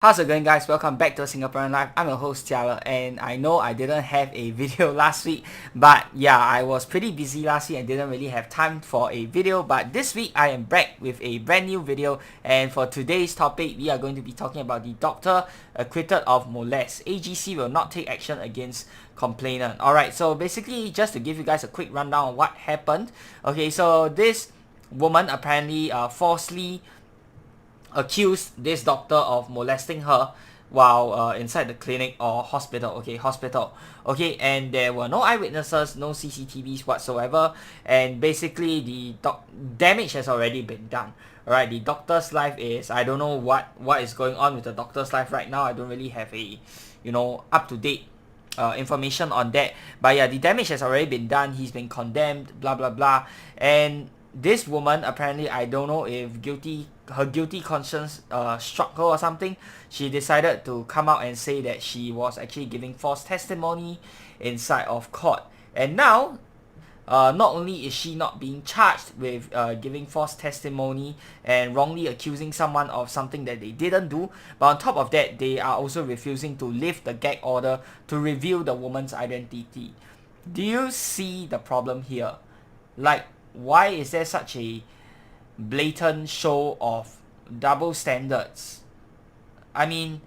How's it going, guys? Welcome back to Singaporean Life. I'm your host Jiala, and I know I didn't have a video last week, but yeah, I was pretty busy last week and didn't really have time for a video. But this week I am back with a brand new video, and for today's topic we are going to be talking about the doctor acquitted of molest. AGC will not take action against complainant. Alright, so basically just to give you guys a quick rundown on what happened. Okay, so this woman apparently falsely accused this doctor of molesting her while inside the clinic or hospital. Okay, and there were no eyewitnesses, no CCTVs whatsoever, and basically the damage has already been done. Alright, the doctor's life is, I don't know what is going on with the doctor's life right now. I don't really have a, up to date information on that, but yeah, the damage has already been done. He's been condemned, blah blah blah. And this woman, apparently, I don't know if her guilty conscience struck her or something. She decided to come out and say that she was actually giving false testimony inside of court. And now, not only is she not being charged with giving false testimony and wrongly accusing someone of something that they didn't do, but on top of that, they are also refusing to lift the gag order to reveal the woman's identity. Do you see the problem here? Like, why is there such a blatant show of double standards? I mean,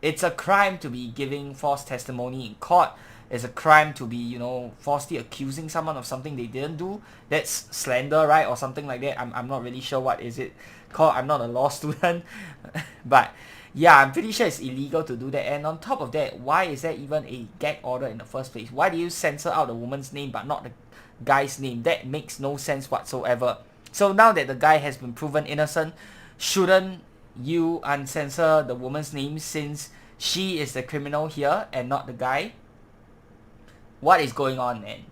it's a crime to be giving false testimony in court. It's a crime to be, falsely accusing someone of something they didn't do. That's slander, right? Or something like that. I'm not really sure what is it called. I'm not a law student. But yeah, I'm pretty sure it's illegal to do that. And on top of that, why is there even a gag order in the first place? Why do you censor out the woman's name but not the guy's name? That makes no sense whatsoever. So now that the guy has been proven innocent, shouldn't you uncensor the woman's name since she is the criminal here and not the guy? What is going on, man?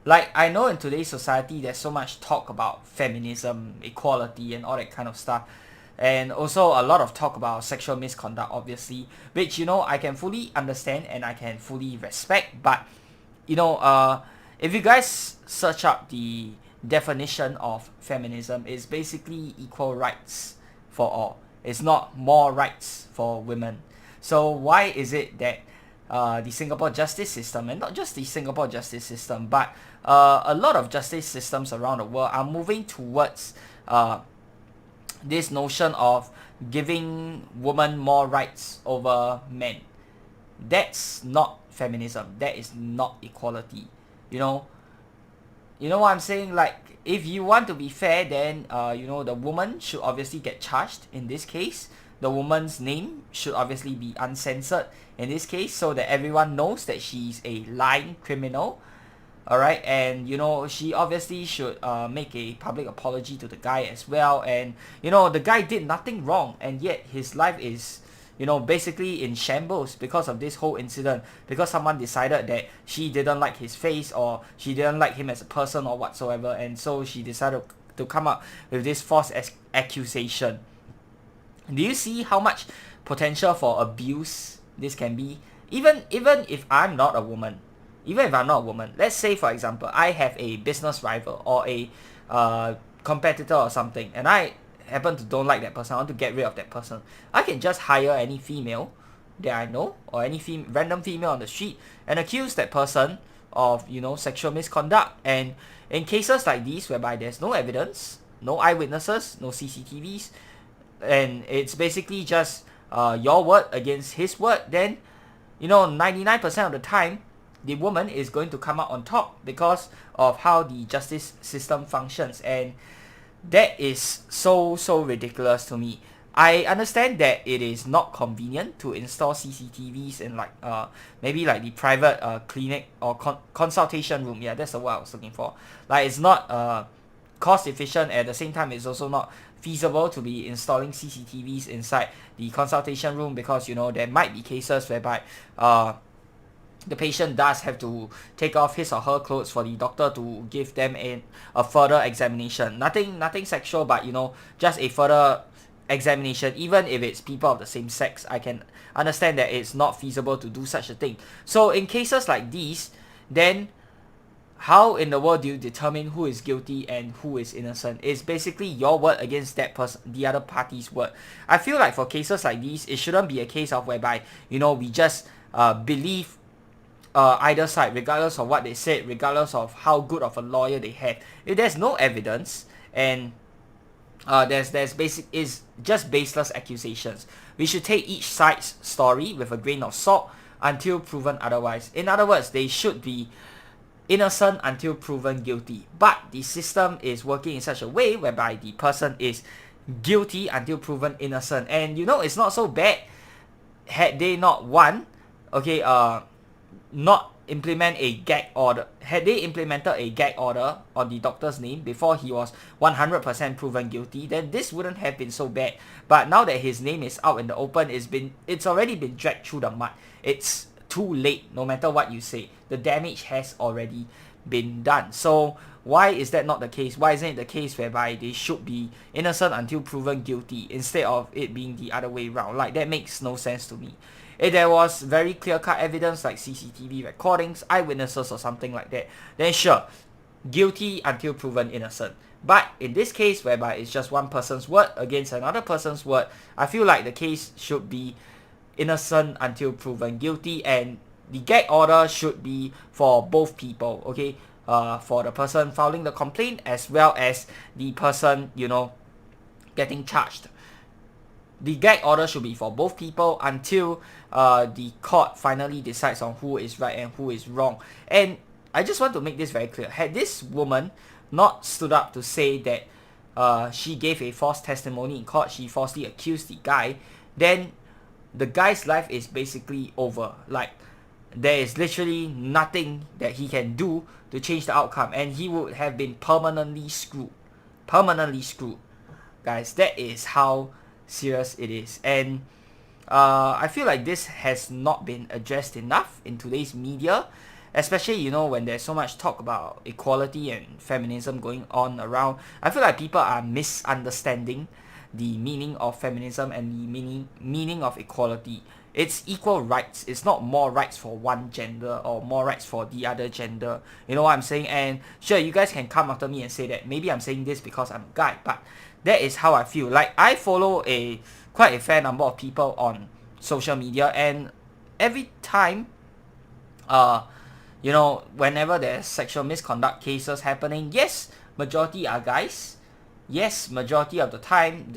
Like, I know in today's society there's so much talk about feminism, equality and all that kind of stuff, and also a lot of talk about sexual misconduct, obviously, which I can fully understand and I can fully respect. But if you guys search up the definition of feminism, it's basically equal rights for all. It's not more rights for women. So why is it that the Singapore justice system, and not just the Singapore justice system, but a lot of justice systems around the world are moving towards this notion of giving women more rights over men? That's not feminism. That is not equality. You know what I'm saying? Like, if you want to be fair, then the woman should obviously get charged in this case. The woman's name should obviously be uncensored in this case, so that everyone knows that she's a lying criminal. Alright, and she obviously should make a public apology to the guy as well. And the guy did nothing wrong, and yet his life is basically in shambles because of this whole incident, because someone decided that she didn't like his face or she didn't like him as a person or whatsoever, and so she decided to come up with this false accusation. Do you see how much potential for abuse this can be? Even if I'm not a woman, let's say for example I have a business rival or a competitor or something, and I happen to don't like that person, I want to get rid of that person, I can just hire any female that I know or any random female on the street and accuse that person of sexual misconduct. And in cases like these whereby there's no evidence, no eyewitnesses, no CCTVs, and it's basically just your word against his word, then 99% of the time the woman is going to come out on top because of how the justice system functions. And that is so ridiculous to me. I understand that it is not convenient to install CCTVs in maybe like the private clinic or consultation room. Yeah, that's the word I was looking for. Like, it's not cost efficient. At the same time, it's also not feasible to be installing CCTVs inside the consultation room, because there might be cases whereby the patient does have to take off his or her clothes for the doctor to give them a further examination. Nothing sexual, but just a further examination. Even if it's people of the same sex, I can understand that it's not feasible to do such a thing. So in cases like these, then how in the world do you determine who is guilty and who is innocent? It's basically your word against that person, the other party's word. I feel like for cases like these, it shouldn't be a case of whereby, we just believe either side, regardless of what they said, regardless of how good of a lawyer they have. If there's no evidence and there's basic is just baseless accusations, we should take each side's story with a grain of salt until proven otherwise. In other words, they should be innocent until proven guilty. But the system is working in such a way whereby the person is guilty until proven innocent. And it's not so bad had they not not implement a gag order. Had they implemented a gag order on the doctor's name before he was 100% proven guilty, then this wouldn't have been so bad. But now that his name is out in the open, it's already been dragged through the mud. It's too late, no matter what you say. The damage has already been done. So why is that not the case? Why isn't it the case whereby they should be innocent until proven guilty instead of it being the other way around? Like, that makes no sense to me. If there was very clear-cut evidence like CCTV recordings, eyewitnesses or something like that, then sure, guilty until proven innocent. But in this case, whereby it's just one person's word against another person's word, I feel like the case should be innocent until proven guilty, and the gag order should be for both people, okay? For the person filing the complaint as well as the person, getting charged. The gag order should be for both people until the court finally decides on who is right and who is wrong. And I just want to make this very clear. Had this woman not stood up to say that she gave a false testimony in court, she falsely accused the guy, then the guy's life is basically over. Like, there is literally nothing that he can do to change the outcome, and he would have been permanently screwed. Permanently screwed. Guys, that is how serious it is. And I feel like this has not been addressed enough in today's media, especially when there's so much talk about equality and feminism going on around. I feel like people are misunderstanding the meaning of feminism and the meaning of equality. It's equal rights. It's not more rights for one gender or more rights for the other gender. You know what I'm saying? And sure, you guys can come after me and say that maybe I'm saying this because I'm a guy, but that is how I feel. Like, I follow quite a fair number of people on social media, and every time whenever there's sexual misconduct cases happening, yes, majority are guys. Yes, majority of the time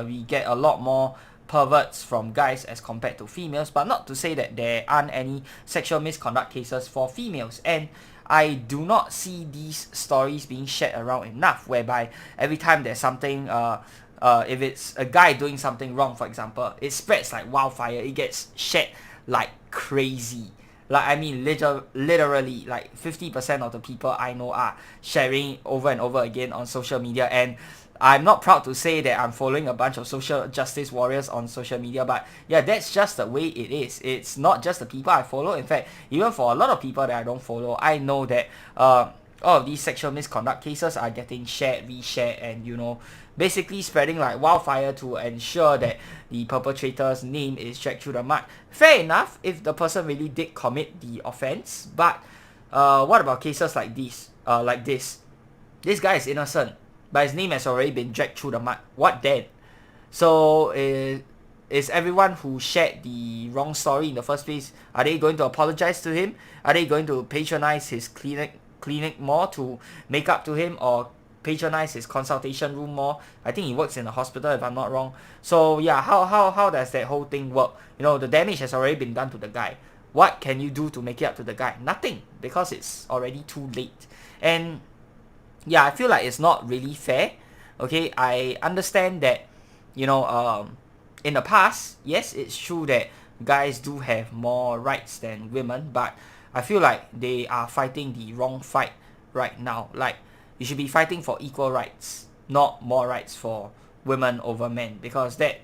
we get a lot more perverts from guys as compared to females, but not to say that there aren't any sexual misconduct cases for females. And I do not see these stories being shared around enough, whereby every time there's something, if it's a guy doing something wrong, for example, it spreads like wildfire. It gets shared like crazy. Like, I mean, literally, like 50% of the people I know are sharing over and over again on social media. And I'm not proud to say that I'm following a bunch of social justice warriors on social media, but yeah, that's just the way it is. It's not just the people I follow. In fact, even for a lot of people that I don't follow, I know that all of these sexual misconduct cases are getting shared, reshared, and basically spreading like wildfire to ensure that the perpetrator's name is dragged through the mud. Fair enough if the person really did commit the offense, but what about cases like this? This guy is innocent, but his name has already been dragged through the mud. What then? So is everyone who shared the wrong story in the first place, are they going to apologize to him? Are they going to patronize his clinic more to make up to him, or patronize his consultation room more? I think he works in a hospital, if I'm not wrong. So yeah, how does that whole thing work? The damage has already been done to the guy. What can you do to make it up to the guy? Nothing, because it's already too late. And yeah, I feel like it's not really fair. Okay, I understand that in the past, yes, it's true that guys do have more rights than women, but I feel like they are fighting the wrong fight right now. Like, you should be fighting for equal rights, not more rights for women over men, because that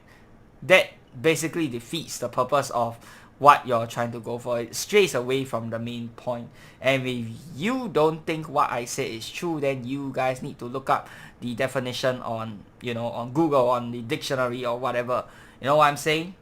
basically defeats the purpose of what you're trying to go for. It strays away from the main point. And if you don't think what I said is true, then you guys need to look up the definition on on Google, on the dictionary or whatever. You know what I'm saying?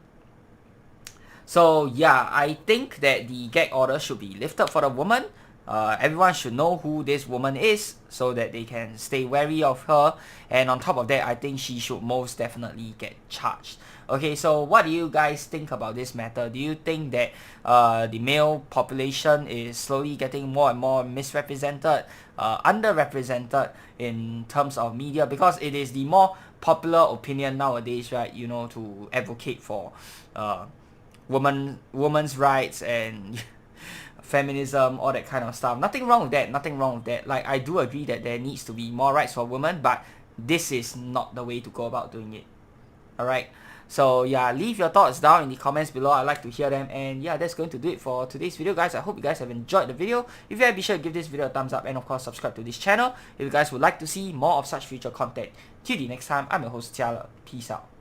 So yeah, I think that the gag order should be lifted for the woman Everyone should know who this woman is so that they can stay wary of her. And on top of that, I think she should most definitely get charged. Okay, so what do you guys think about this matter? Do you think that the male population is slowly getting more and more misrepresented, underrepresented in terms of media? Because it is the more popular opinion nowadays, right? You know, to advocate for women's rights and feminism, all that kind of stuff. Nothing wrong with that. Nothing wrong with that. Like, I do agree that there needs to be more rights for women, but this is not the way to go about doing it. Alright, so yeah, leave your thoughts down in the comments below. I like to hear them. And yeah, that's going to do it for today's video, guys. I hope you guys have enjoyed the video. If you have, be sure to give this video a thumbs up, and of course subscribe to this channel if you guys would like to see more of such future content. Till the next time, I'm your host Tiala. Peace out.